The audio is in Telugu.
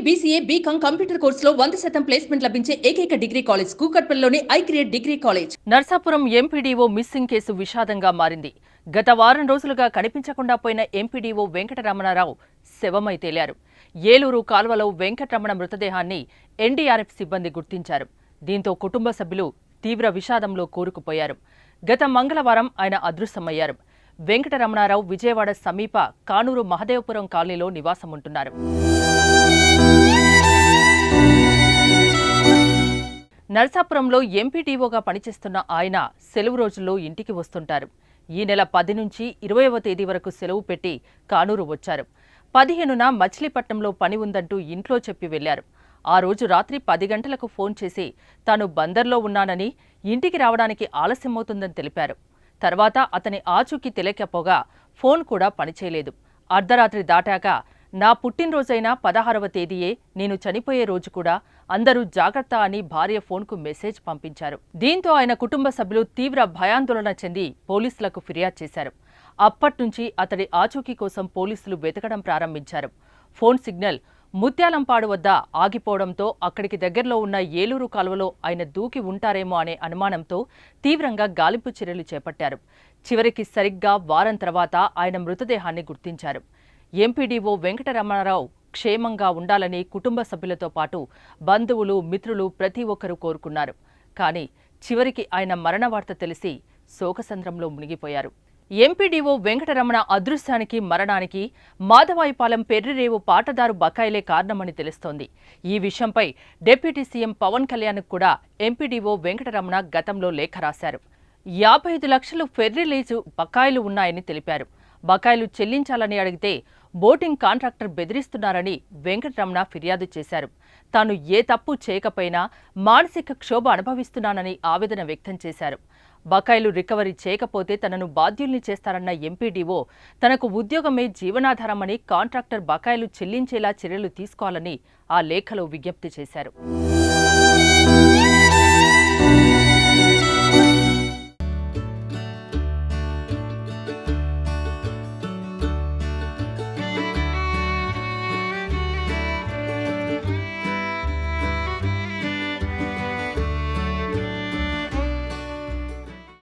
BCA, BCom కంప్యూటర్ కోర్సులో 100% ప్లేస్మెంట్ లభించే ఏకైక డిగ్రీ కాలేజ్ కూకట్పల్లిలోని iCreate degree college. Narsapuram MPDO missing case విషాదంగా మారింది. గత వారం రోజులుగా కనిపించకుండా పోయిన ఎంపీడీఓ వెంకటరమణారావు శవమై తేలారు. ఏలూరు కాల్వలో వెంకటరమణ మృతదేహాన్ని ఎన్డీఆర్ఎఫ్ సిబ్బంది గుర్తించారు. దీంతో కుటుంబ సభ్యులు తీవ్ర విషాదంలో కూరుకుపోయారు. గత మంగళవారం ఆయన అదృశ్యమయ్యారు. వెంకటరమణారావు విజయవాడ సమీప కానూరు మహదేవపురం కాలనీలో నివాసముంటున్నారు. నర్సాపురంలో ఎంపీడీఓగా పనిచేస్తున్న ఆయన సెలవు రోజుల్లో ఇంటికి వస్తుంటారు. ఈ నెల 10 నుంచి 20వ తేదీ వరకు సెలవు పెట్టి కానూరు వచ్చారు. 15న మచిలీపట్నంలో పని ఉందంటూ ఇంట్లో చెప్పి వెళ్లారు. ఆ రోజు రాత్రి 10 గంటలకు ఫోన్ చేసి తాను బందర్లో ఉన్నానని, ఇంటికి రావడానికి ఆలస్యమవుతుందని తెలిపారు. తర్వాత అతని ఆచూకీ తెలియకపోగా ఫోన్ కూడా పనిచేయలేదు. అర్ధరాత్రి దాటాక నా పుట్టినరోజైన 16వ తేదీయే, నేను చనిపోయే రోజు కూడా, అందరూ జాగ్రత్త అని భార్య ఫోన్కు మెసేజ్ పంపించారు. దీంతో ఆయన కుటుంబ సభ్యులు తీవ్ర భయాందోళన చెంది పోలీసులకు ఫిర్యాదు చేశారు. అప్పట్నుంచి అతడి ఆచూకీ కోసం పోలీసులు వెతకడం ప్రారంభించారు. ఫోన్ సిగ్నల్ ముత్యాలంపాడు వద్ద ఆగిపోవడంతో అక్కడికి దగ్గరలో ఉన్న ఏలూరు కాలువలో ఆయన దూకి ఉంటారేమో అనే అనుమానంతో తీవ్రంగా గాలింపు చర్యలు చేపట్టారు. చివరికి సరిగ్గా వారం తర్వాత ఆయన మృతదేహాన్ని గుర్తించారు. ఎంపీడీఓ వెంకటరమణారావు క్షేమంగా ఉండాలని కుటుంబ సభ్యులతో పాటు బంధువులు, మిత్రులు ప్రతి ఒక్కరూ కోరుకున్నారు. కానీ చివరికి ఆయన మరణ వార్త తెలిసి శోకసంద్రంలో మునిగిపోయారు. ఎంపీడీఓ వెంకటరమణ అదృశ్యానికి, మరణానికి మాధవాయిపాలెం పెర్రిరేవు పాటదారు బకాయిలే కారణమని తెలుస్తోంది. ఈ విషయంపై డిప్యూటీ సీఎం పవన్ కళ్యాణ్ కూడా ఎంపీడీఓ వెంకటరమణ గతంలో లేఖ రాశారు. 55 లక్షలు ఫెర్రీ లీజు బకాయిలు ఉన్నాయని తెలిపారు. బకాయిలు చెల్లించాలని అడిగితే బోటింగ్ కాంట్రాక్టర్ బెదిరిస్తున్నారని వెంకటరమణ ఫిర్యాదు చేశారు. తాను ఏ తప్పు చేయకపోయినా మానసిక క్షోభ అనుభవిస్తున్నానని ఆవేదన వ్యక్తం చేశారు. బకాయిలు రికవరీ చేయకపోతే తనను బాధ్యుల్ని చేస్తారన్న ఎంపీడీఓ తనకు ఉద్యోగమే జీవనాధారమని, కాంట్రాక్టర్ బకాయిలు చెల్లించేలా చర్యలు తీసుకోవాలని ఆ లేఖలో విజ్ఞప్తి చేశారు.